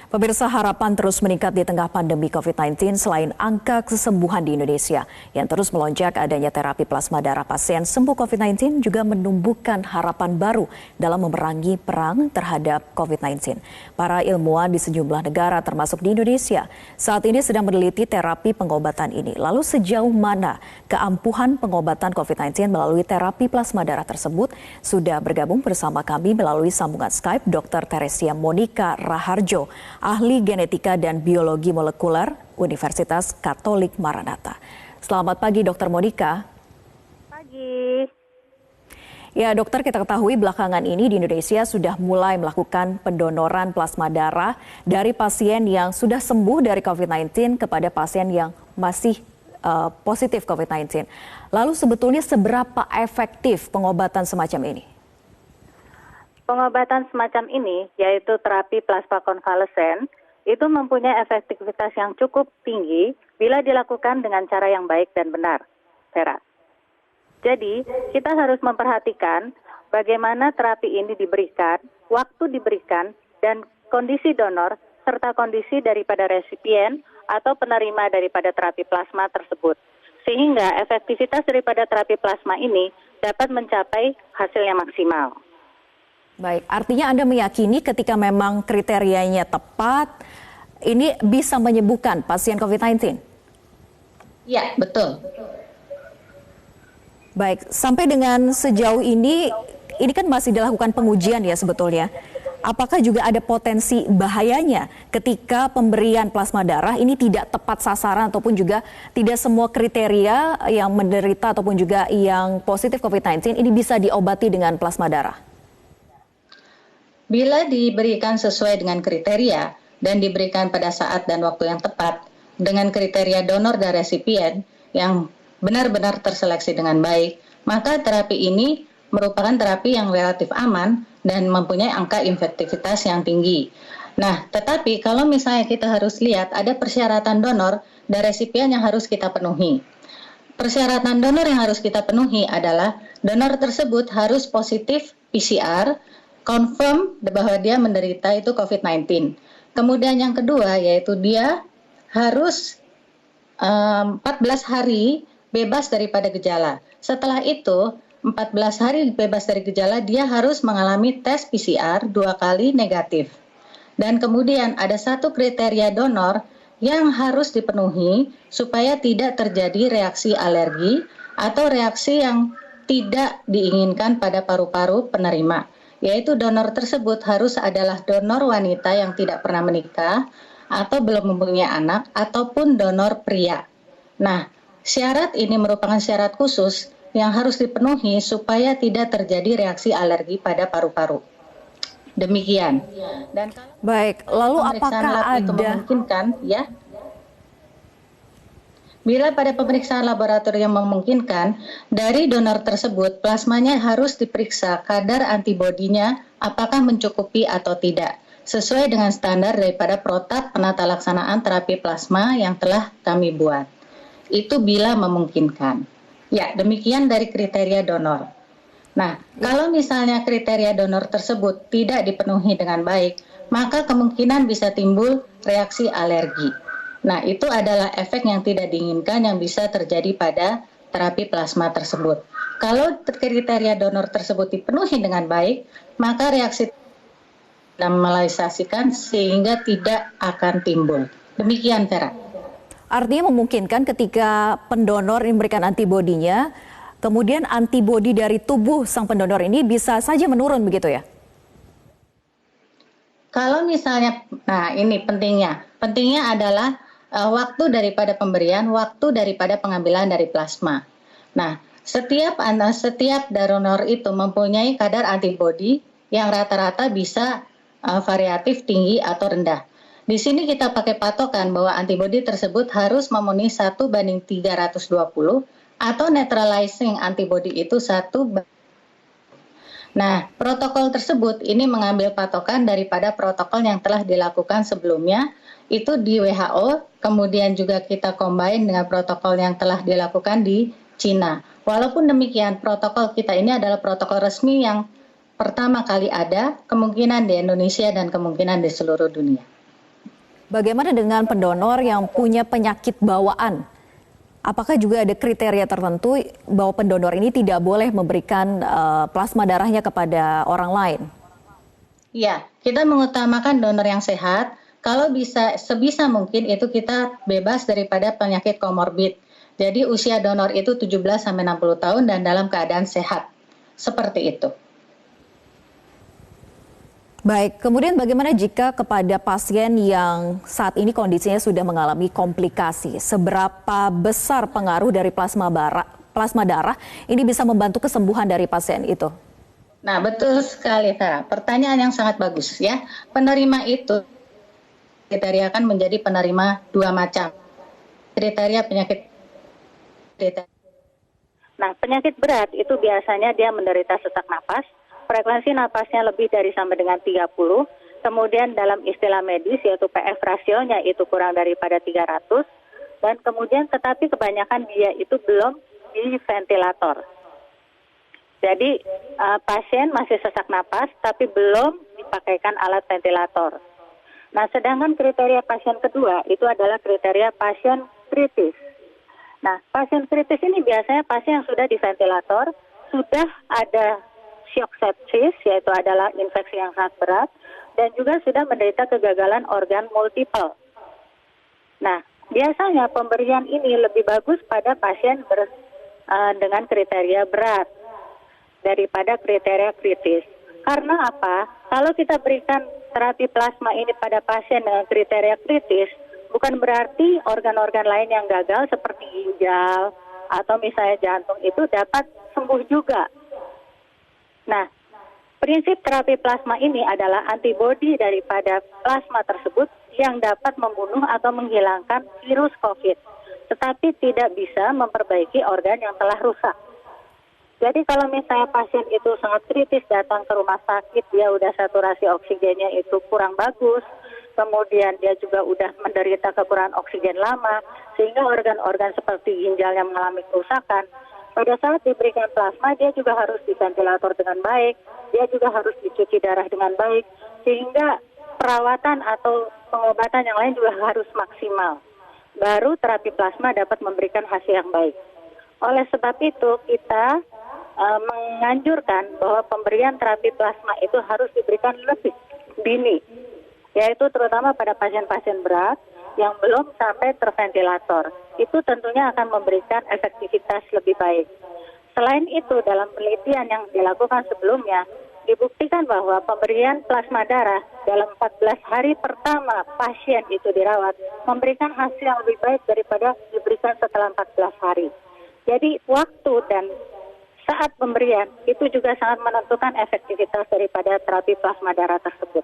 Pemirsa, harapan terus meningkat di tengah pandemi COVID-19 selain angka kesembuhan di Indonesia yang terus melonjak. Adanya terapi plasma darah pasien sembuh COVID-19 juga menumbuhkan harapan baru dalam memerangi perang terhadap COVID-19. Para ilmuwan di sejumlah negara termasuk di Indonesia saat ini sedang meneliti terapi pengobatan ini. Lalu sejauh mana keampuhan pengobatan COVID-19 melalui terapi plasma darah tersebut? Sudah bergabung bersama kami melalui sambungan Skype Dr. Teresia Monika Raharjo, ahli genetika dan biologi molekuler Universitas Katolik Maranatha. Selamat pagi, Dr. Monika. Pagi. Ya, dokter, kita ketahui belakangan ini di Indonesia sudah mulai melakukan pendonoran plasma darah dari pasien yang sudah sembuh dari COVID-19 kepada pasien yang masih positif COVID-19. Lalu sebetulnya seberapa efektif pengobatan semacam ini? Pengobatan semacam ini, yaitu terapi plasma konvalesen, itu mempunyai efektivitas yang cukup tinggi bila dilakukan dengan cara yang baik dan benar, Vera. Jadi, kita harus memperhatikan bagaimana terapi ini diberikan, waktu diberikan, dan kondisi donor, serta kondisi daripada resipien atau penerima daripada terapi plasma tersebut. Sehingga efektivitas daripada terapi plasma ini dapat mencapai hasil yang maksimal. Baik, artinya Anda meyakini ketika memang kriterianya tepat, ini bisa menyembuhkan pasien COVID-19? Ya, betul. Baik, sampai dengan sejauh ini kan masih dilakukan pengujian ya sebetulnya. Apakah juga ada potensi bahayanya ketika pemberian plasma darah ini tidak tepat sasaran ataupun juga tidak semua kriteria yang menderita ataupun juga yang positif COVID-19 ini bisa diobati dengan plasma darah? Bila diberikan sesuai dengan kriteria dan diberikan pada saat dan waktu yang tepat dengan kriteria donor dan resipien yang benar-benar terseleksi dengan baik, maka terapi ini merupakan terapi yang relatif aman dan mempunyai angka efektivitas yang tinggi. Nah, tetapi kalau misalnya kita harus lihat ada persyaratan donor dan resipien yang harus kita penuhi. Persyaratan donor yang harus kita penuhi adalah donor tersebut harus positif PCR, confirm bahwa dia menderita itu COVID-19. Kemudian yang kedua yaitu dia harus 14 hari bebas daripada gejala. Setelah itu 14 hari bebas dari gejala dia harus mengalami tes PCR 2 kali negatif. Dan kemudian ada satu kriteria donor yang harus dipenuhi supaya tidak terjadi reaksi alergi atau reaksi yang tidak diinginkan pada paru-paru penerima. Yaitu donor tersebut harus adalah donor wanita yang tidak pernah menikah atau belum mempunyai anak ataupun donor pria. Nah, syarat ini merupakan syarat khusus yang harus dipenuhi supaya tidak terjadi reaksi alergi pada paru-paru. Demikian. Dan baik, lalu apakah itu memungkinkan ya? Bila pada pemeriksaan laboratorium memungkinkan, dari donor tersebut plasmanya harus diperiksa kadar antibodinya apakah mencukupi atau tidak, sesuai dengan standar daripada protap penata laksanaan terapi plasma yang telah kami buat. Itu bila memungkinkan. Ya, demikian dari kriteria donor. Nah, kalau misalnya kriteria donor tersebut tidak dipenuhi dengan baik, maka kemungkinan bisa timbul reaksi alergi. Nah, itu adalah efek yang tidak diinginkan yang bisa terjadi pada terapi plasma tersebut. Kalau kriteria donor tersebut dipenuhi dengan baik, maka reaksi normalisasikan sehingga tidak akan timbul. Demikian, Vera. Artinya memungkinkan ketika pendonor ini memberikan antibodinya, kemudian antibodi dari tubuh sang pendonor ini bisa saja menurun begitu ya? Kalau misalnya, nah ini pentingnya. Pentingnya adalah waktu daripada pemberian, waktu daripada pengambilan dari plasma. Nah, setiap donor itu mempunyai kadar antibodi yang rata-rata bisa variatif tinggi atau rendah. Di sini kita pakai patokan bahwa antibodi tersebut harus memenuhi 1:320 atau neutralizing antibodi itu 1. Nah, protokol tersebut ini mengambil patokan daripada protokol yang telah dilakukan sebelumnya, itu di WHO, kemudian juga kita combine dengan protokol yang telah dilakukan di Cina. Walaupun demikian, protokol kita ini adalah protokol resmi yang pertama kali ada, kemungkinan di Indonesia dan kemungkinan di seluruh dunia. Bagaimana dengan pendonor yang punya penyakit bawaan? Apakah juga ada kriteria tertentu bahwa pendonor ini tidak boleh memberikan plasma darahnya kepada orang lain? Ya, kita mengutamakan donor yang sehat. Kalau bisa, sebisa mungkin itu kita bebas daripada penyakit komorbid. Jadi usia donor itu 17-60 tahun dan dalam keadaan sehat. Seperti itu. Baik, kemudian bagaimana jika kepada pasien yang saat ini kondisinya sudah mengalami komplikasi? Seberapa besar pengaruh dari plasma darah ini bisa membantu kesembuhan dari pasien itu? Nah, betul sekali, Tara. Pertanyaan yang sangat bagus ya. Penerima itu kriteria akan menjadi penerima dua macam. Kriteria penyakit. Nah, penyakit berat itu biasanya dia menderita sesak napas, frekuensi napasnya lebih dari sampai dengan 30, kemudian dalam istilah medis yaitu PF rasionya itu kurang daripada 300, dan kemudian tetapi kebanyakan dia itu belum di ventilator. Jadi pasien masih sesak napas tapi belum dipakaikan alat ventilator. Nah, sedangkan kriteria pasien kedua itu adalah kriteria pasien kritis. Nah, pasien kritis ini biasanya pasien yang sudah di ventilator, sudah ada shock sepsis, yaitu adalah infeksi yang sangat berat, dan juga sudah menderita kegagalan organ multiple. Nah, biasanya pemberian ini lebih bagus pada pasien dengan kriteria berat daripada kriteria kritis. Karena apa? Kalau kita berikan terapi plasma ini pada pasien dengan kriteria kritis, bukan berarti organ-organ lain yang gagal seperti ginjal atau misalnya jantung itu dapat sembuh juga. Nah, prinsip terapi plasma ini adalah antibodi daripada plasma tersebut yang dapat membunuh atau menghilangkan virus COVID, tetapi tidak bisa memperbaiki organ yang telah rusak. Jadi kalau misalnya pasien itu sangat kritis datang ke rumah sakit, dia udah saturasi oksigennya itu kurang bagus, kemudian dia juga udah menderita kekurangan oksigen lama, sehingga organ-organ seperti ginjalnya mengalami kerusakan. Pada saat diberikan plasma, dia juga harus diventilator dengan baik, dia juga harus dicuci darah dengan baik, sehingga perawatan atau pengobatan yang lain juga harus maksimal. Baru terapi plasma dapat memberikan hasil yang baik. Oleh sebab itu, kita menganjurkan bahwa pemberian terapi plasma itu harus diberikan lebih dini, yaitu terutama pada pasien-pasien berat yang belum sampai terventilator. Itu tentunya akan memberikan efektivitas lebih baik. Selain itu, dalam penelitian yang dilakukan sebelumnya, dibuktikan bahwa pemberian plasma darah dalam 14 hari pertama pasien itu dirawat memberikan hasil yang lebih baik daripada diberikan setelah 14 hari. Jadi waktu dan saat pemberian itu juga sangat menentukan efektivitas daripada terapi plasma darah tersebut.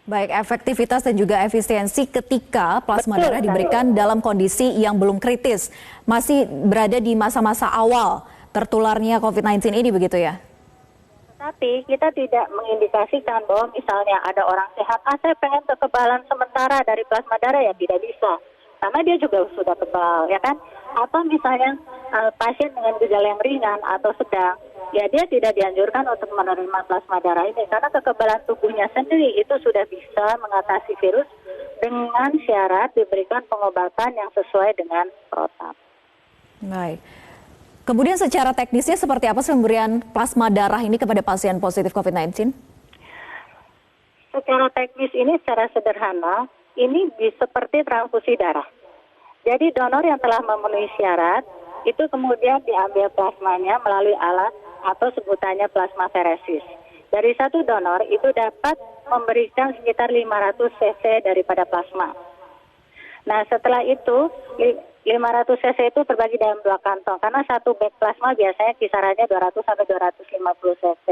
Baik, efektivitas dan juga efisiensi ketika plasma darah diberikan dalam kondisi yang belum kritis, masih berada di masa-masa awal tertularnya COVID-19 ini, begitu ya? Tapi kita tidak mengindikasikan bahwa misalnya ada orang sehat, saya pengen kekebalan sementara dari plasma darah, ya tidak bisa. Karena dia juga sudah kebal, ya kan? Atau misalnya pasien dengan gejala yang ringan atau sedang, ya dia tidak dianjurkan untuk menerima plasma darah ini karena kekebalan tubuhnya sendiri itu sudah bisa mengatasi virus dengan syarat diberikan pengobatan yang sesuai dengan protap. Baik. Kemudian secara teknisnya seperti apa sih pemberian plasma darah ini kepada pasien positif COVID-19? Secara teknis ini secara sederhana, ini seperti transfusi darah. Jadi donor yang telah memenuhi syarat, itu kemudian diambil plasmanya melalui alat atau sebutannya plasmaferesis. Dari satu donor itu dapat memberikan sekitar 500 cc daripada plasma. Nah, setelah itu 500 cc itu terbagi dalam 2 kantong karena satu bag plasma biasanya kisarannya 200 sampai 250 cc.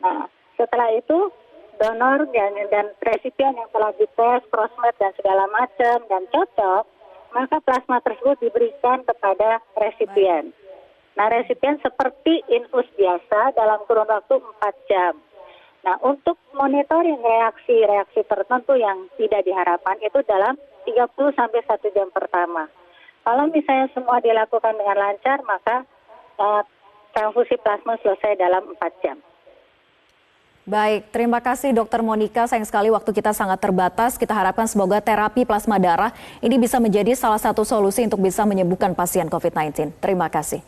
Nah, setelah itu donor dan resipien yang telah dites, crossmatch dan segala macam dan cocok, maka plasma tersebut diberikan kepada resipien. Nah, resipien seperti infus biasa dalam kurun waktu 4 jam. Nah, untuk monitoring reaksi-reaksi tertentu yang tidak diharapkan itu dalam 30 sampai 1 jam pertama. Kalau misalnya semua dilakukan dengan lancar, maka transfusi plasma selesai dalam 4 jam. Baik, terima kasih Dokter Monica. Sayang sekali waktu kita sangat terbatas. Kita harapkan semoga terapi plasma darah ini bisa menjadi salah satu solusi untuk bisa menyembuhkan pasien COVID-19. Terima kasih.